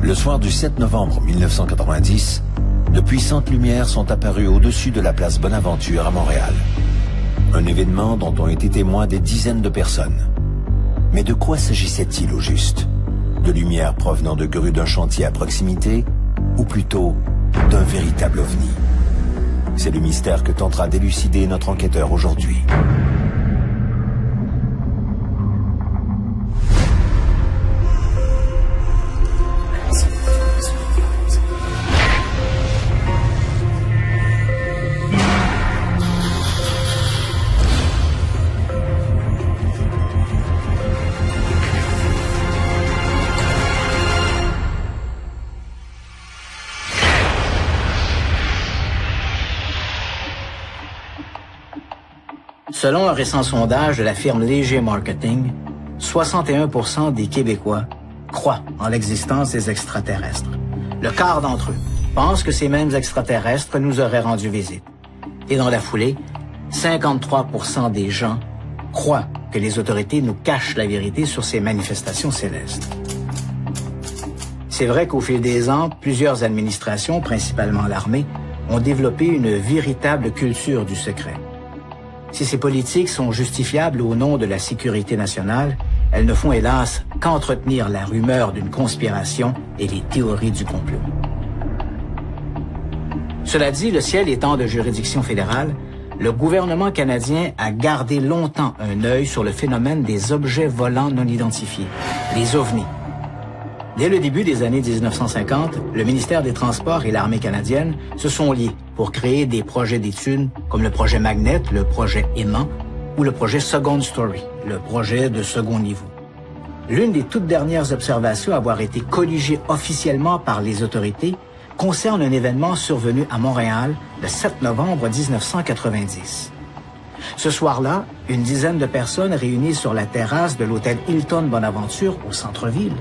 Le soir du 7 novembre 1990, de puissantes lumières sont apparues au-dessus de la place Bonaventure à Montréal. Un événement dont ont été témoins des dizaines de personnes. Mais de quoi s'agissait-il au juste? De lumière provenant de grues d'un chantier à proximité, ou plutôt d'un véritable ovni? C'est le mystère que tentera d'élucider notre enquêteur aujourd'hui. Selon un récent sondage de la firme Léger Marketing, 61% des Québécois croient en l'existence des extraterrestres. Le quart d'entre eux pensent que ces mêmes extraterrestres nous auraient rendu visite. Et dans la foulée, 53% des gens croient que les autorités nous cachent la vérité sur ces manifestations célestes. C'est vrai qu'au fil des ans, plusieurs administrations, principalement l'armée, ont développé une véritable culture du secret. Si ces politiques sont justifiables au nom de la sécurité nationale, elles ne font hélas qu'entretenir la rumeur d'une conspiration et les théories du complot. Cela dit, le ciel étant de juridiction fédérale, le gouvernement canadien a gardé longtemps un œil sur le phénomène des objets volants non identifiés, les ovnis. Dès le début des années 1950, le ministère des Transports et l'armée canadienne se sont liés pour créer des projets d'études comme le projet Magnet, le projet Aimant ou le projet Second Story, le projet de second niveau. L'une des toutes dernières observations à avoir été colligée officiellement par les autorités concerne un événement survenu à Montréal le 7 novembre 1990. Ce soir-là, une dizaine de personnes réunies sur la terrasse de l'hôtel Hilton Bonaventure au centre-ville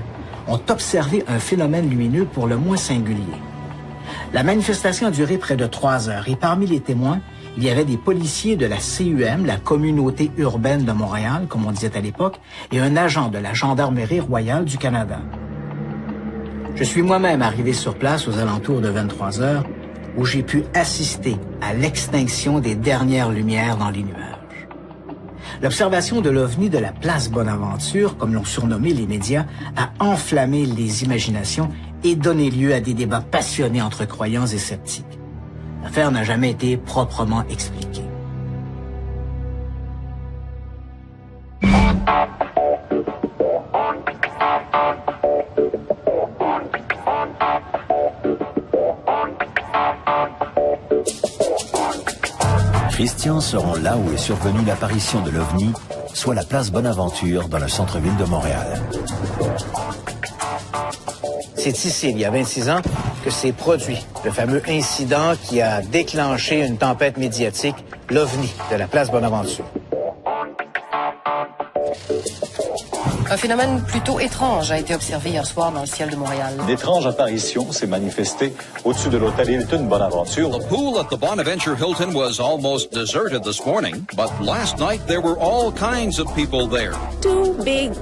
ont observé un phénomène lumineux pour le moins singulier. La manifestation a duré près de 3 heures et parmi les témoins, il y avait des policiers de la CUM, la Communauté urbaine de Montréal, comme on disait à l'époque, et un agent de la Gendarmerie royale du Canada. Je suis moi-même arrivé sur place aux alentours de 23 heures, où j'ai pu assister à l'extinction des dernières lumières dans les nuages. L'observation de l'OVNI de la place Bonaventure, comme l'ont surnommé les médias, a enflammé les imaginations et donné lieu à des débats passionnés entre croyants et sceptiques. L'affaire n'a jamais été proprement expliquée. Christian se rend là où est survenue l'apparition de l'OVNI, soit la place Bonaventure dans le centre-ville de Montréal. C'est ici, il y a 26 ans, que s'est produit le fameux incident qui a déclenché une tempête médiatique, l'OVNI de la place Bonaventure. Un phénomène plutôt étrange a été observé hier soir dans le ciel de Montréal. Une étrange apparition s'est manifestée au-dessus de l'hôtel Hilton Bonaventure. The pool at the Bonaventure Hilton was almost deserted this morning, but last night there were all kinds of people there. Too big.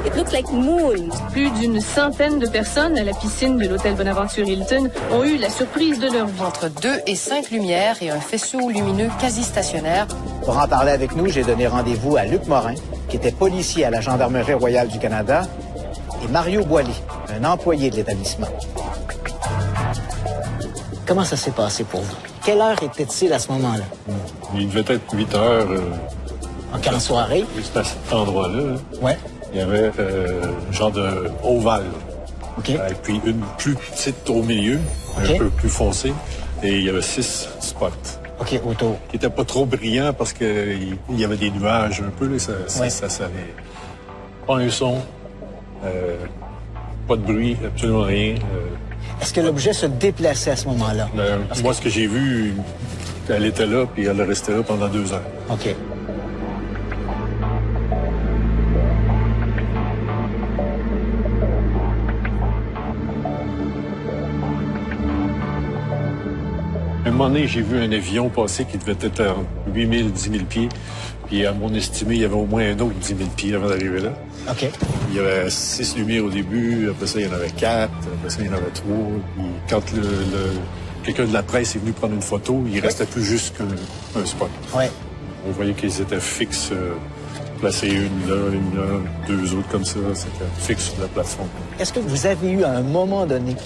It looks like moons. Plus d'une centaine de personnes à la piscine de l'hôtel Bonaventure Hilton ont eu la surprise de leur vie. Entre 2 et 5 lumières et un faisceau lumineux quasi stationnaire. Pour en parler avec nous, j'ai donné rendez-vous à Luc Morin, qui était policier à la Gendarmerie royale du Canada, et Mario Boily, un employé de l'établissement. Comment ça s'est passé pour vous? Quelle heure était-il à ce moment-là? Il devait être 8 heures. En quelle soirée? Juste à cet endroit-là. Ouais. Il y avait un genre de ovale. OK. Et puis une plus petite au milieu, un peu plus foncée. Et il y avait 6 spots. OK, autour. Qui n'étaient pas trop brillants parce qu'il y avait des nuages un peu. Là, ça avait pas un son, pas de bruit, absolument rien. Est-ce que l'objet se déplaçait à ce moment-là? Moi, ce que j'ai vu, elle était là, puis elle restait là pendant 2 heures. OK. À un moment donné, j'ai vu un avion passer qui devait être à 8 000, 10 000 pieds. Puis à mon estimé, il y avait au moins un autre 10 000 pieds avant d'arriver là. OK. Il y avait 6 lumières au début, après ça, il y en avait 4, après ça, il y en avait 3. Puis quand quelqu'un de la presse est venu prendre une photo, il restait plus juste qu'un spot. Ouais. On voyait qu'ils étaient fixes, placés une là, deux autres comme ça, c'était fixe sur la plateforme. Est-ce que vous avez eu, à un moment donné,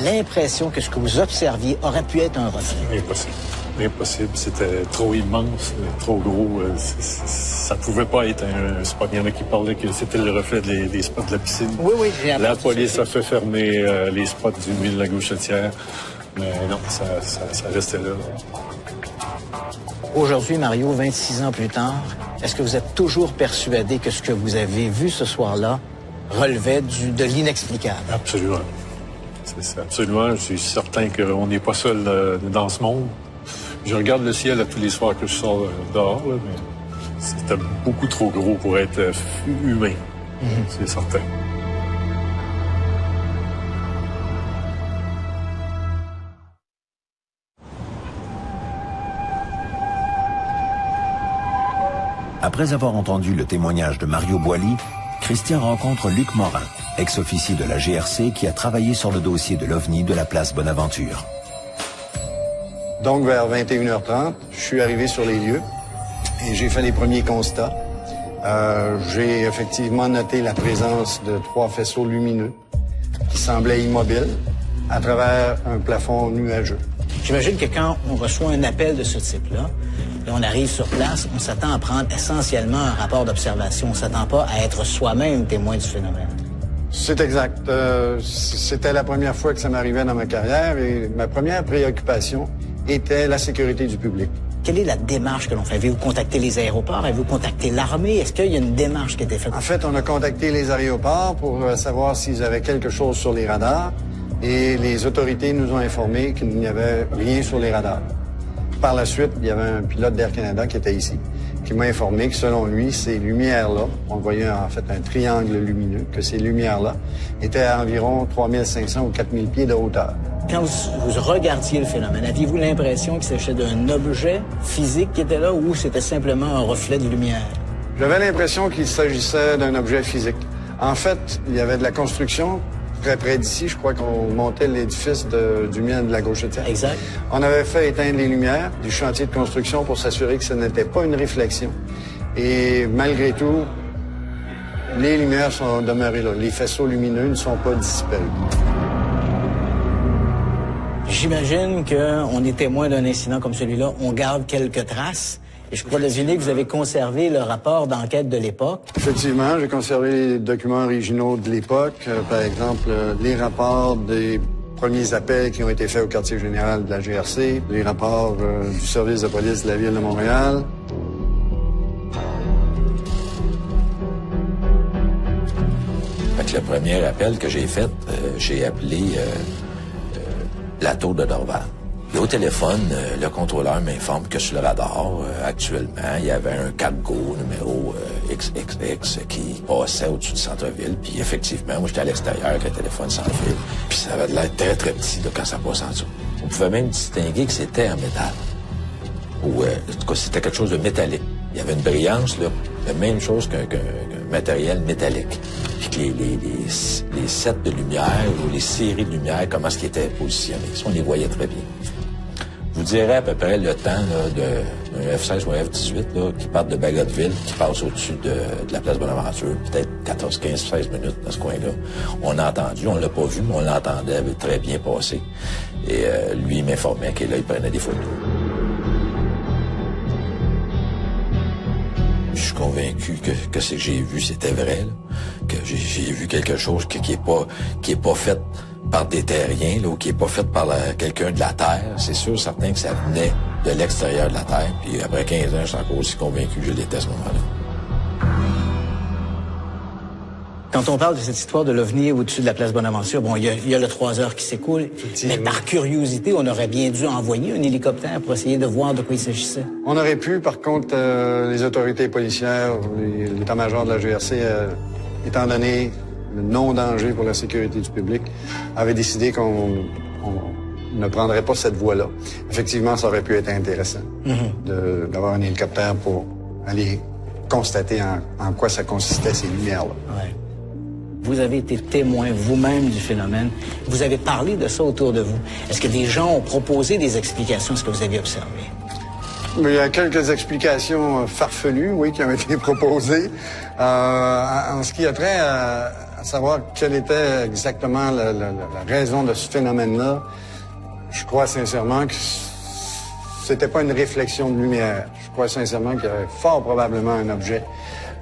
l'impression que ce que vous observiez aurait pu être un reflet? Impossible. Impossible. C'était trop immense, trop gros. Ça pouvait pas être un spot. Il y en a qui parlaient que c'était le reflet des spots de la piscine. Oui, oui. La police a fait fermer les spots du milieu de la Gauchetière. Mais non, ça restait là. Aujourd'hui, Mario, 26 ans plus tard, est-ce que vous êtes toujours persuadé que ce que vous avez vu ce soir-là relevait de l'inexplicable? Absolument. C'est absolument. Je suis certain qu'on n'est pas seul dans ce monde. Je regarde le ciel à tous les soirs que je sors dehors, là, mais c'était beaucoup trop gros pour être humain. C'est certain. Après avoir entendu le témoignage de Mario Boily, Christian rencontre Luc Morin, ex-officier de la GRC qui a travaillé sur le dossier de l'OVNI de la place Bonaventure. Donc, vers 21h30, je suis arrivé sur les lieux et j'ai fait les premiers constats. J'ai effectivement noté la présence de 3 faisceaux lumineux qui semblaient immobiles à travers un plafond nuageux. J'imagine que quand on reçoit un appel de ce type-là, et on arrive sur place, on s'attend à prendre essentiellement un rapport d'observation. On ne s'attend pas à être soi-même témoin du phénomène. C'est exact. C'était la première fois que ça m'arrivait dans ma carrière et ma première préoccupation était la sécurité du public. Quelle est la démarche que l'on fait? Avez-vous contacté les aéroports? Avez-vous contacté l'armée? Est-ce qu'il y a une démarche qui a été faite? En fait, on a contacté les aéroports pour savoir s'ils avaient quelque chose sur les radars et les autorités nous ont informé qu'il n'y avait rien sur les radars. Par la suite, il y avait un pilote d'Air Canada qui était ici, qui m'a informé que selon lui, ces lumières-là, on voyait en fait un triangle lumineux, que ces lumières-là étaient à environ 3500 ou 4000 pieds de hauteur. Quand vous regardiez le phénomène, aviez-vous l'impression qu'il s'agissait d'un objet physique qui était là ou c'était simplement un reflet de lumière? J'avais l'impression qu'il s'agissait d'un objet physique. En fait, il y avait de la construction très près d'ici. Je crois qu'on montait l'édifice du mine de la Gauchetière. Exact. On avait fait éteindre les lumières du chantier de construction pour s'assurer que ce n'était pas une réflexion. Et malgré tout, les lumières sont demeurées là. Les faisceaux lumineux ne sont pas disparus. J'imagine qu'on est témoin d'un incident comme celui-là. On garde quelques traces. Et je crois deviner que vous avez conservé le rapport d'enquête de l'époque. Effectivement, j'ai conservé les documents originaux de l'époque. Par exemple, les rapports des premiers appels qui ont été faits au quartier général de la GRC, les rapports du service de police de la Ville de Montréal. Fait que le premier appel que j'ai fait, j'ai appelé la tour de Dorval. Et au téléphone, le contrôleur m'informe que sur le radar, actuellement, il y avait un cargo numéro XXX qui passait au-dessus du centre-ville. Puis effectivement, moi, j'étais à l'extérieur avec le téléphone sans fil. Puis ça avait l'air très, très petit là, quand ça passait en dessous. On pouvait même distinguer que c'était en métal. Ou, en tout cas, c'était quelque chose de métallique. Il y avait une brillance, là, la même chose qu'un matériel métallique. Puis que les sets de lumière ou les séries de lumière, comment est-ce qu'ils étaient positionnés. Ça, on les voyait très bien. Je vous dirais à peu près le temps d'un F-16 ou un F-18 là, qui part de Bagotville, qui passe au-dessus de la place Bonaventure, peut-être 14, 15, 16 minutes dans ce coin-là. On a entendu, on l'a pas vu, mais on l'entendait très bien passer. Et lui, il m'informait qu'il il prenait des photos. Je suis convaincu que ce que j'ai vu, c'était vrai, là. Que j'ai vu quelque chose qui est pas fait par des terriens, là, ou qui est pas fait par quelqu'un de la Terre. C'est sûr, certain que ça venait de l'extérieur de la Terre. Puis après 15 ans, je suis encore aussi convaincu que je l'étais à ce moment-là. Quand on parle de cette histoire de l'OVNI au-dessus de la place Bonaventure, bon, il y a le 3 heures qui s'écoule, mais par curiosité, on aurait bien dû envoyer un hélicoptère pour essayer de voir de quoi il s'agissait. On aurait pu, par contre, les autorités policières, l'état-major de la GRC, étant donné le non-danger pour la sécurité du public, avait décidé qu'on ne prendrait pas cette voie-là. Effectivement, ça aurait pu être intéressant d'avoir un hélicoptère pour aller constater en quoi ça consistait, ces lumières-là. Ouais. Vous avez été témoin vous-même du phénomène. Vous avez parlé de ça autour de vous. Est-ce que des gens ont proposé des explications à ce que vous avez observé? Il y a quelques explications farfelues, oui, qui ont été proposées. En ce qui a trait à savoir quelle était exactement la raison de ce phénomène-là, je crois sincèrement que c'était pas une réflexion de lumière. Je crois sincèrement qu'il y avait fort probablement un objet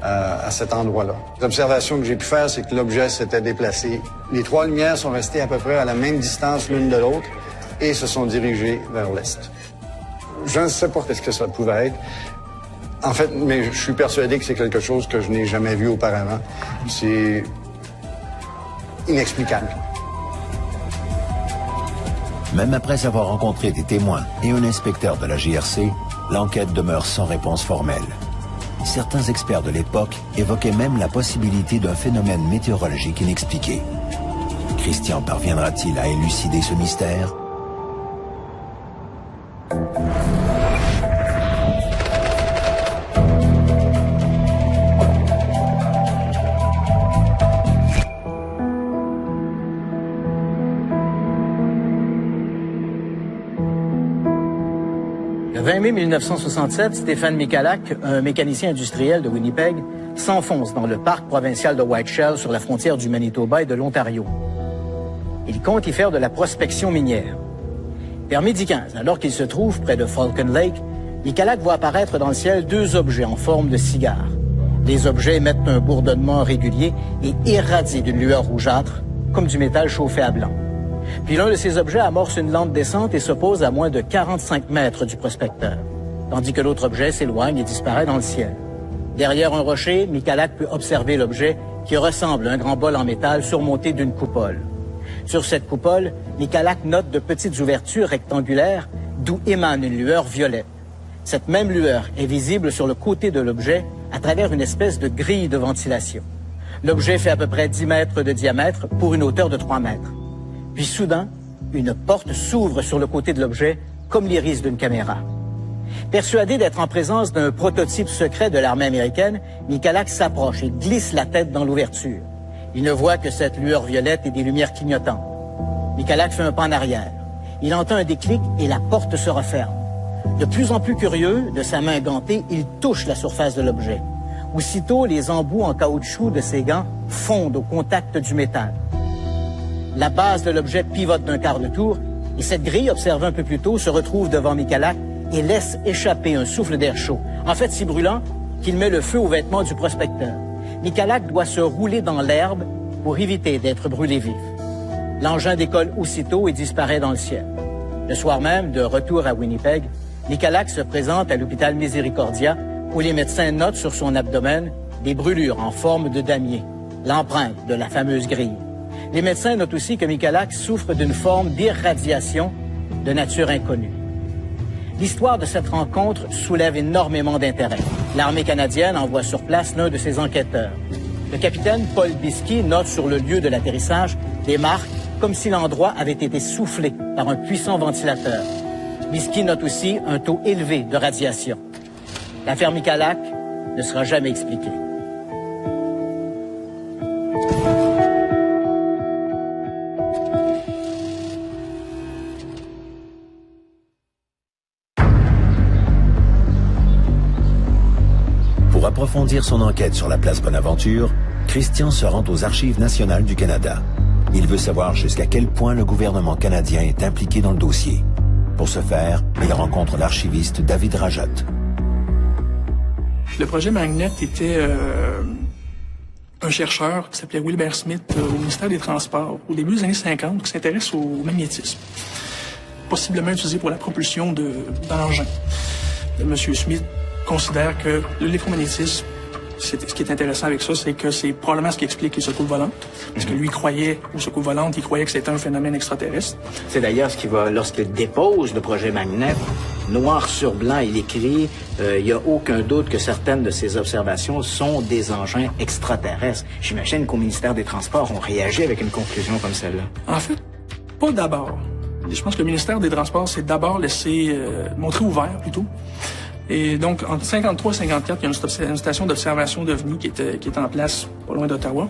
à cet endroit-là. L'observation que j'ai pu faire, c'est que l'objet s'était déplacé. Les trois lumières sont restées à peu près à la même distance l'une de l'autre et se sont dirigées vers l'est. Je ne sais pas ce que ça pouvait être. En fait, mais je suis persuadé que c'est quelque chose que je n'ai jamais vu auparavant. C'est inexplicable. Même après avoir rencontré des témoins et un inspecteur de la GRC, l'enquête demeure sans réponse formelle. Certains experts de l'époque évoquaient même la possibilité d'un phénomène météorologique inexpliqué. Christian parviendra-t-il à élucider ce mystère? Le 20 mai 1967, Stéphane Michalak, un mécanicien industriel de Winnipeg, s'enfonce dans le parc provincial de White Shell sur la frontière du Manitoba et de l'Ontario. Il compte y faire de la prospection minière. Vers midi 15, alors qu'il se trouve près de Falcon Lake, Michalak voit apparaître dans le ciel deux objets en forme de cigare. Les objets émettent un bourdonnement régulier et irradient d'une lueur rougeâtre, comme du métal chauffé à blanc. Puis l'un de ces objets amorce une lente descente et se pose à moins de 45 mètres du prospecteur, tandis que l'autre objet s'éloigne et disparaît dans le ciel. Derrière un rocher, Michalak peut observer l'objet qui ressemble à un grand bol en métal surmonté d'une coupole. Sur cette coupole, Michalak note de petites ouvertures rectangulaires d'où émane une lueur violette. Cette même lueur est visible sur le côté de l'objet à travers une espèce de grille de ventilation. L'objet fait à peu près 10 mètres de diamètre pour une hauteur de 3 mètres. Puis soudain, une porte s'ouvre sur le côté de l'objet, comme l'iris d'une caméra. Persuadé d'être en présence d'un prototype secret de l'armée américaine, Michalak s'approche et glisse la tête dans l'ouverture. Il ne voit que cette lueur violette et des lumières clignotantes. Michalak fait un pas en arrière. Il entend un déclic et la porte se referme. De plus en plus curieux, de sa main gantée, il touche la surface de l'objet. Aussitôt, les embouts en caoutchouc de ses gants fondent au contact du métal. La base de l'objet pivote d'un quart de tour et cette grille, observée un peu plus tôt, se retrouve devant Michalak et laisse échapper un souffle d'air chaud, en fait si brûlant qu'il met le feu aux vêtements du prospecteur. Michalak doit se rouler dans l'herbe pour éviter d'être brûlé vif. L'engin décolle aussitôt et disparaît dans le ciel. Le soir même, de retour à Winnipeg, Michalak se présente à l'hôpital Miséricordia où les médecins notent sur son abdomen des brûlures en forme de damier, l'empreinte de la fameuse grille. Les médecins notent aussi que Michalak souffre d'une forme d'irradiation de nature inconnue. L'histoire de cette rencontre soulève énormément d'intérêt. L'armée canadienne envoie sur place l'un de ses enquêteurs. Le capitaine Paul Bisky note sur le lieu de l'atterrissage des marques comme si l'endroit avait été soufflé par un puissant ventilateur. Bisky note aussi un taux élevé de radiation. L'affaire Michalak ne sera jamais expliquée. Pour approfondir son enquête sur la place Bonaventure, Christian se rend aux Archives nationales du Canada. Il veut savoir jusqu'à quel point le gouvernement canadien est impliqué dans le dossier. Pour ce faire, il rencontre l'archiviste David Rajot. Le projet Magnet était un chercheur qui s'appelait Wilbert Smith au ministère des Transports au début des années 50 qui s'intéresse au magnétisme, possiblement utilisé pour la propulsion d'engins. M. Smith considère que l'électromagnétisme, ce qui est intéressant avec ça, c'est que c'est probablement ce qui explique les secousses volantes. Parce que lui croyait aux secousses volantes, il croyait que c'était un phénomène extraterrestre. C'est d'ailleurs ce qui va, lorsqu'il dépose le projet Magnet, noir sur blanc, il écrit il n'y a aucun doute que certaines de ces observations sont des engins extraterrestres. J'imagine qu'au ministère des Transports, on réagit avec une conclusion comme celle-là. En fait, pas d'abord. Je pense que le ministère des Transports s'est d'abord laissé montrer ouvert, plutôt. Et donc, entre 53 et 54, il y a une station d'observation d'OVNI qui est en place pas loin d'Ottawa.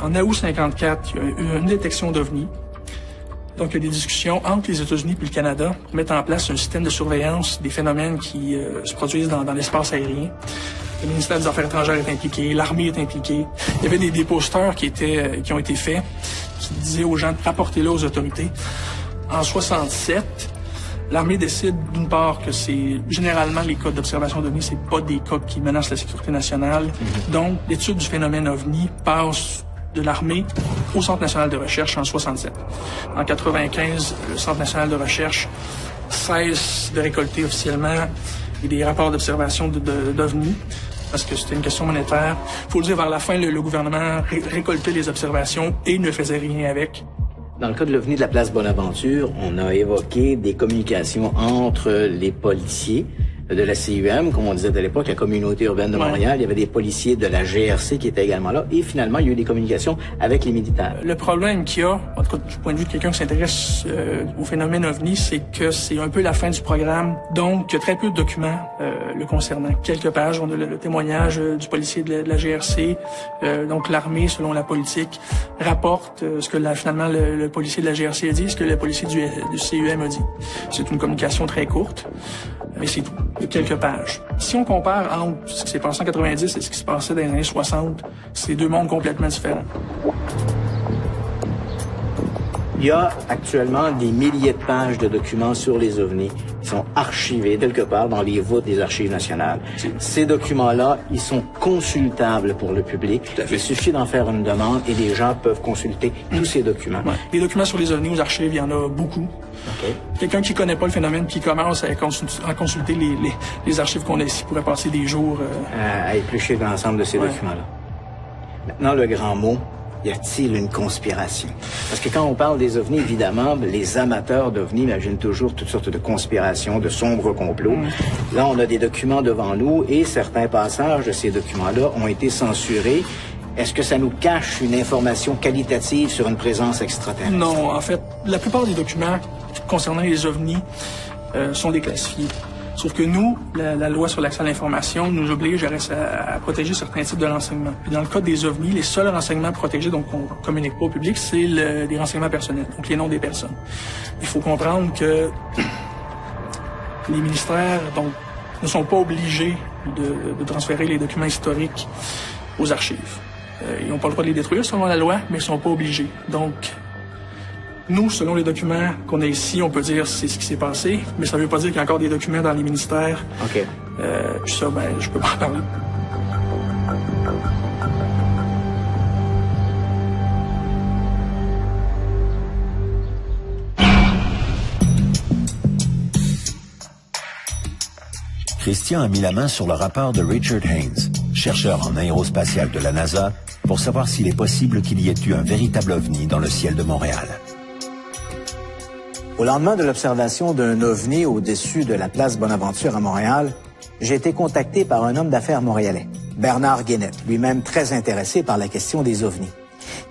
En août 54, il y a eu une détection d'OVNI. Donc, il y a des discussions entre les États-Unis et le Canada pour mettre en place un système de surveillance des phénomènes qui se produisent dans l'espace aérien. Le ministère des Affaires étrangères est impliqué, l'armée est impliquée. Il y avait des posters qui ont été faits, qui disaient aux gens de rapporter là aux autorités. En 67, l'armée décide, d'une part, que c'est généralement les cas d'observation d'OVNI, c'est pas des cas qui menacent la sécurité nationale. Donc, l'étude du phénomène OVNI passe de l'armée au Centre national de recherche en 67. En 95, le Centre national de recherche cesse de récolter officiellement des rapports d'observation d'OVNI, parce que c'était une question monétaire. Il faut le dire, vers la fin, le gouvernement récoltait les observations et ne faisait rien avec. Dans le cas de l'OVNI de la place Bonaventure, on a évoqué des communications entre les policiers de la CUM, comme on disait à l'époque, la communauté urbaine de Montréal. Il y avait des policiers de la GRC qui étaient également là. Et finalement, il y a eu des communications avec les militaires. Le problème qu'il y a, en tout cas du point de vue de quelqu'un qui s'intéresse au phénomène OVNI, c'est que c'est un peu la fin du programme. Donc, il y a très peu de documents le concernant. Quelques pages, on a le témoignage du policier de la GRC. Donc, l'armée, selon la politique, rapporte ce que finalement le policier de la GRC a dit, ce que le policier du CUM a dit. C'est une communication très courte, mais c'est tout. De quelques pages. Si on compare entre ce qui s'est passé en 90 et ce qui se passait dans les années 60, c'est deux mondes complètement différents. Il y a actuellement des milliers de pages de documents sur les OVNI qui sont archivés quelque part dans les voûtes des Archives nationales. Ces documents-là, ils sont consultables pour le public. Il suffit d'en faire une demande et les gens peuvent consulter tous ces documents. Ouais. Les documents sur les OVNI aux archives, il y en a beaucoup. Okay. Quelqu'un qui connaît pas le phénomène, qui commence à consulter les archives qu'on a ici, pourrait passer des jours... à éplucher l'ensemble de ces documents-là. Maintenant, le grand mot, y a-t-il une conspiration? Parce que quand on parle des OVNI, évidemment, les amateurs d'OVNI imaginent toujours toutes sortes de conspirations, de sombres complots. Là, on a des documents devant nous et certains passages de ces documents-là ont été censurés. Est-ce que ça nous cache une information qualitative sur une présence extraterrestre? Non, en fait, la plupart des documents concernant les OVNI sont déclassifiés. Sauf que nous, la loi sur l'accès à l'information nous oblige à protéger certains types de renseignements. Puis dans le cas des OVNI, les seuls renseignements protégés, donc qu'on communique pas au public, c'est les renseignements personnels, donc les noms des personnes. Il faut comprendre que les ministères donc, ne sont pas obligés de transférer les documents historiques aux archives. Ils n'ont pas le droit de les détruire selon la loi, mais ils ne sont pas obligés. Donc, nous, selon les documents qu'on a ici, on peut dire c'est ce qui s'est passé, mais ça ne veut pas dire qu'il y a encore des documents dans les ministères. OK. Ça, je peux pas en parler. Christian a mis la main sur le rapport de Richard Haynes, chercheur en aérospatial de la NASA, pour savoir s'il est possible qu'il y ait eu un véritable OVNI dans le ciel de Montréal. Au lendemain de l'observation d'un OVNI au-dessus de la place Bonaventure à Montréal, j'ai été contacté par un homme d'affaires montréalais, Bernard Guénette, lui-même très intéressé par la question des OVNI.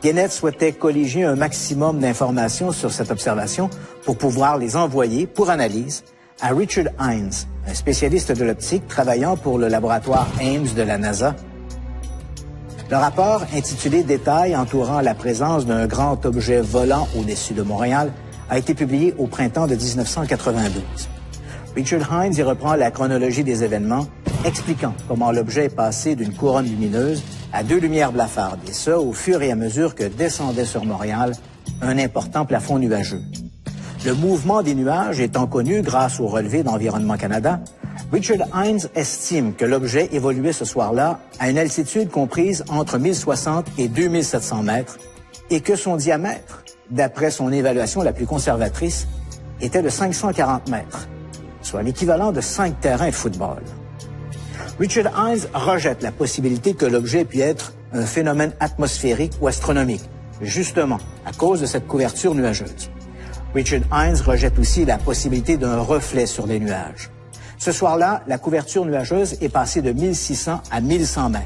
Guénette souhaitait colliger un maximum d'informations sur cette observation pour pouvoir les envoyer pour analyse à Richard Haynes, un spécialiste de l'optique travaillant pour le laboratoire Ames de la NASA. Le rapport, intitulé « Détails entourant la présence d'un grand objet volant au-dessus de Montréal », a été publié au printemps de 1992. Richard Haynes y reprend la chronologie des événements, expliquant comment l'objet est passé d'une couronne lumineuse à deux lumières blafardes, et ce, au fur et à mesure que descendait sur Montréal un important plafond nuageux. Le mouvement des nuages étant connu grâce au relevé d'Environnement Canada, Richard Haynes estime que l'objet évoluait ce soir-là à une altitude comprise entre 1060 et 2700 mètres et que son diamètre, d'après son évaluation la plus conservatrice, était de 540 mètres, soit l'équivalent de 5 terrains de football. Richard Haynes rejette la possibilité que l'objet puisse être un phénomène atmosphérique ou astronomique, justement à cause de cette couverture nuageuse. Richard Haynes rejette aussi la possibilité d'un reflet sur les nuages. Ce soir-là, la couverture nuageuse est passée de 1600 à 1100 mètres.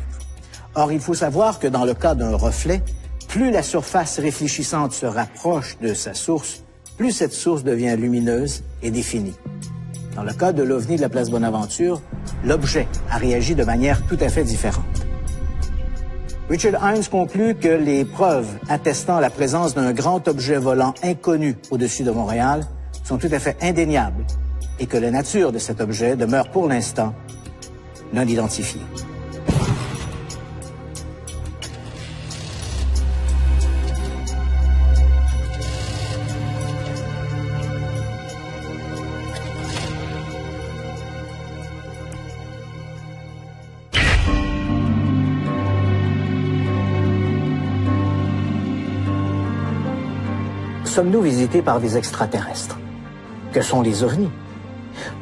Or, il faut savoir que dans le cas d'un reflet, plus la surface réfléchissante se rapproche de sa source, plus cette source devient lumineuse et définie. Dans le cas de l'OVNI de la place Bonaventure, l'objet a réagi de manière tout à fait différente. Richard Hynes conclut que les preuves attestant la présence d'un grand objet volant inconnu au-dessus de Montréal sont tout à fait indéniables et que la nature de cet objet demeure pour l'instant non identifiée. Sommes-nous visités par des extraterrestres? Que sont les ovnis?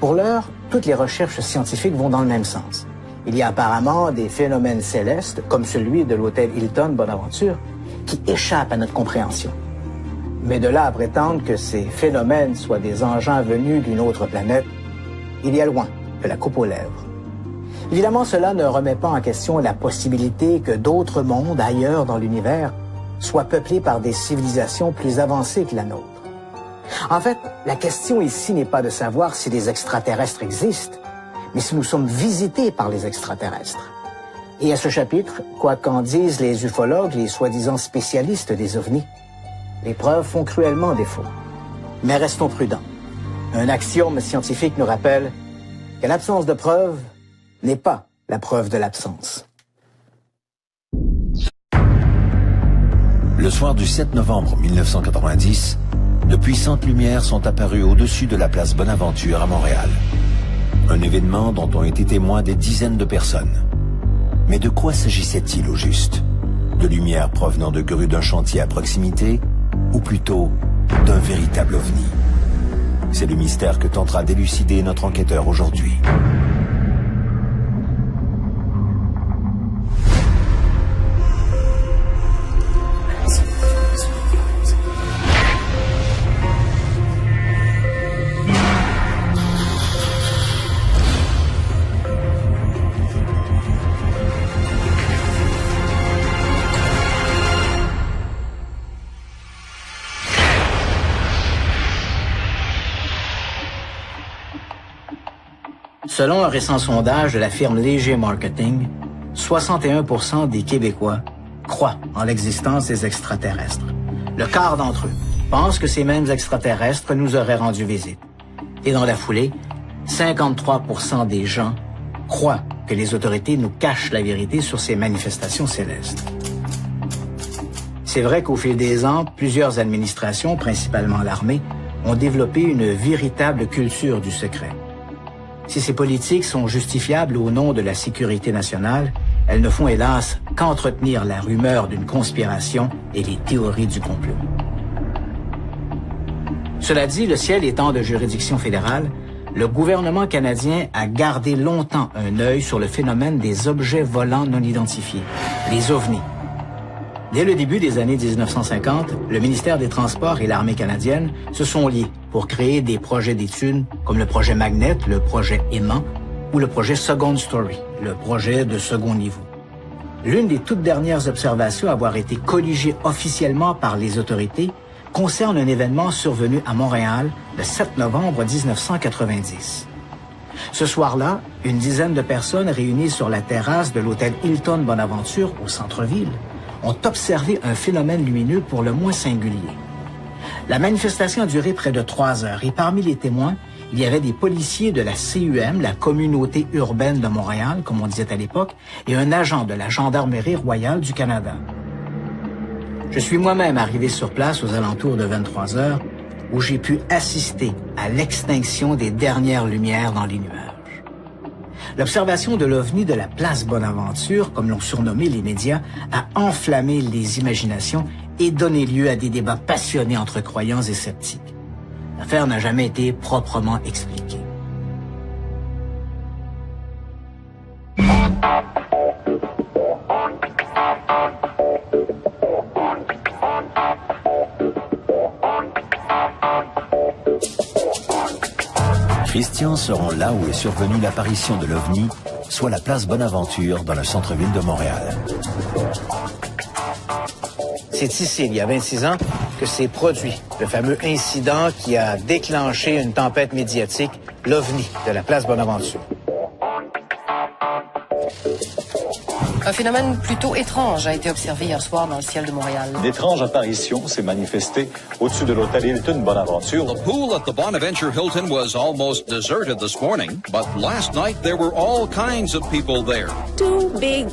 Pour l'heure, toutes les recherches scientifiques vont dans le même sens. Il y a apparemment des phénomènes célestes, comme celui de l'hôtel Hilton Bonaventure, qui échappent à notre compréhension. Mais de là à prétendre que ces phénomènes soient des engins venus d'une autre planète, il y a loin de la coupe aux lèvres. Évidemment, cela ne remet pas en question la possibilité que d'autres mondes ailleurs dans l'univers soient peuplés par des civilisations plus avancées que la nôtre. En fait, la question ici n'est pas de savoir si des extraterrestres existent, mais si nous sommes visités par les extraterrestres. Et à ce chapitre, quoi qu'en disent les ufologues, les soi-disant spécialistes des ovnis, les preuves font cruellement défaut. Mais restons prudents. Un axiome scientifique nous rappelle que l'absence de preuves n'est pas la preuve de l'absence. Le soir du 7 novembre 1990, de puissantes lumières sont apparues au-dessus de la place Bonaventure à Montréal. Un événement dont ont été témoins des dizaines de personnes. Mais de quoi s'agissait-il au juste? De lumières provenant de grues d'un chantier à proximité, ou plutôt d'un véritable ovni? C'est le mystère que tentera d'élucider notre enquêteur aujourd'hui. Selon un récent sondage de la firme Léger Marketing, 61% des Québécois croient en l'existence des extraterrestres. Le quart d'entre eux pensent que ces mêmes extraterrestres nous auraient rendu visite. Et dans la foulée, 53% des gens croient que les autorités nous cachent la vérité sur ces manifestations célestes. C'est vrai qu'au fil des ans, plusieurs administrations, principalement l'armée, ont développé une véritable culture du secret. Si ces politiques sont justifiables au nom de la sécurité nationale, elles ne font hélas qu'entretenir la rumeur d'une conspiration et les théories du complot. Cela dit, le ciel étant de juridiction fédérale, le gouvernement canadien a gardé longtemps un œil sur le phénomène des objets volants non identifiés, les ovnis. Dès le début des années 1950, le ministère des Transports et l'armée canadienne se sont liés pour créer des projets d'études comme le projet Magnet, le projet Aimant ou le projet Second Story, le projet de second niveau. L'une des toutes dernières observations à avoir été colligée officiellement par les autorités concerne un événement survenu à Montréal le 7 novembre 1990. Ce soir-là, une dizaine de personnes réunies sur la terrasse de l'hôtel Hilton Bonaventure au centre-ville ont observé un phénomène lumineux pour le moins singulier. La manifestation a duré près de 3 heures et parmi les témoins, il y avait des policiers de la CUM, la communauté urbaine de Montréal, comme on disait à l'époque, et un agent de la Gendarmerie royale du Canada. Je suis moi-même arrivé sur place aux alentours de 23 heures, où j'ai pu assister à l'extinction des dernières lumières dans les nuages. L'observation de l'OVNI de la place Bonaventure, comme l'ont surnommé les médias, a enflammé les imaginations et donné lieu à des débats passionnés entre croyants et sceptiques. L'affaire n'a jamais été proprement expliquée. Christian se rend là où est survenue l'apparition de l'OVNI, soit la place Bonaventure dans le centre-ville de Montréal. C'est ici, il y a 26 ans, que s'est produit le fameux incident qui a déclenché une tempête médiatique, l'OVNI de la place Bonaventure. Un phénomène plutôt étrange a été observé hier soir dans le ciel de Montréal. Une étrange apparition s'est manifestée au-dessus de l'hôtel Hilton Bonaventure. The pool at the Bonaventure Hilton was almost deserted this morning, but last night there were all kinds of people there. Too big.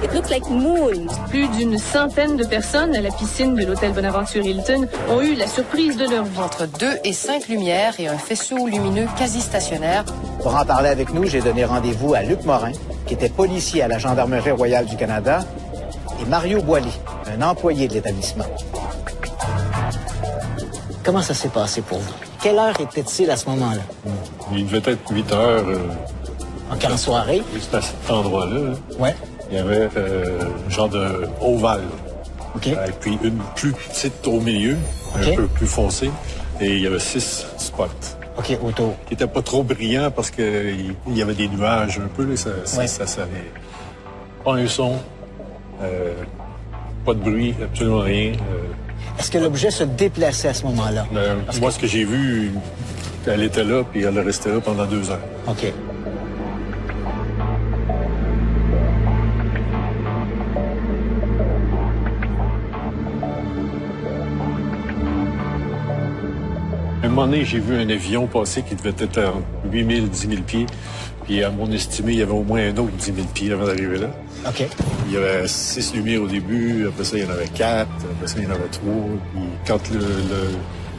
It looked like moons. Plus d'une centaine de personnes à la piscine de l'hôtel Bonaventure Hilton ont eu la surprise de leur vie. Entre 2 et 5 lumières et un faisceau lumineux quasi stationnaire. Pour en parler avec nous, j'ai donné rendez-vous à Luc Morin, qui était policier à la Gendarmerie royale du Canada, et Mario Boily, un employé de l'établissement. Comment ça s'est passé pour vous? Quelle heure était-il à ce moment-là? Il devait être 8 heures. En soirée? C'était à cet endroit-là. Ouais. Il y avait un genre de ovale. OK. Et puis une plus petite au milieu, OK. Un peu plus foncée. Et il y avait 6 spots. OK, autour. Qui n'étaient pas trop brillants parce qu'il y avait des nuages un peu. Là, ça avait pas un son, pas de bruit, absolument rien. Est-ce que l'objet se déplaçait à ce moment-là? Moi, ce que j'ai vu, elle était là, puis elle restait là pendant 2 heures. OK. À un moment donné, j'ai vu un avion passer qui devait être à 8 000, 10 000 pieds. Puis à mon estimé, il y avait au moins un autre 10 000 pieds avant d'arriver là. OK. Il y avait 6 lumières au début, après ça, il y en avait 4, après ça, il y en avait 3. Puis quand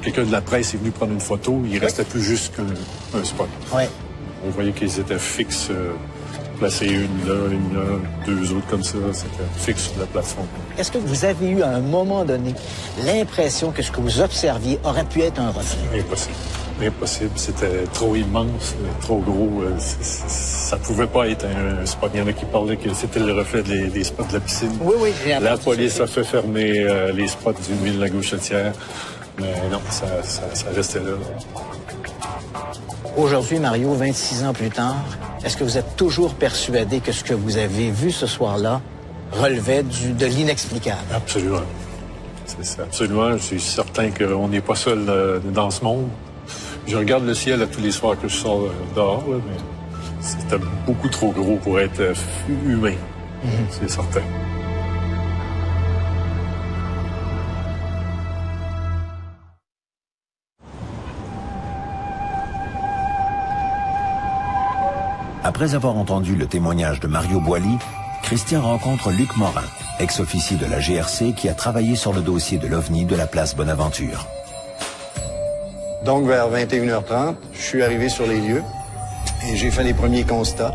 quelqu'un de la presse est venu prendre une photo, il restait plus juste qu'un spot. Ouais. On voyait qu'ils étaient fixes, placés une là, 2 autres comme ça, c'était fixe sur la plateforme. Est-ce que vous avez eu à un moment donné l'impression que ce que vous observiez aurait pu être un reflet? Impossible. Impossible. C'était trop immense, trop gros. Ça pouvait pas être un spot. Il y en a qui parlaient que c'était le reflet des spots de la piscine. Oui, oui. La police a fait fermer les spots d'une ville La Gauchetière. Mais non, ça restait là. Aujourd'hui, Mario, 26 ans plus tard, est-ce que vous êtes toujours persuadé que ce que vous avez vu ce soir-là relevait de l'inexplicable? Absolument. C'est absolument. Je suis certain qu'on n'est pas seul dans ce monde. Je regarde le ciel à tous les soirs que je sors dehors, là, mais c'était beaucoup trop gros pour être humain. C'est certain. Après avoir entendu le témoignage de Mario Boily, Christian rencontre Luc Morin, ex-officier de la GRC qui a travaillé sur le dossier de l'OVNI de la place Bonaventure. Donc, vers 21h30, je suis arrivé sur les lieux et j'ai fait les premiers constats.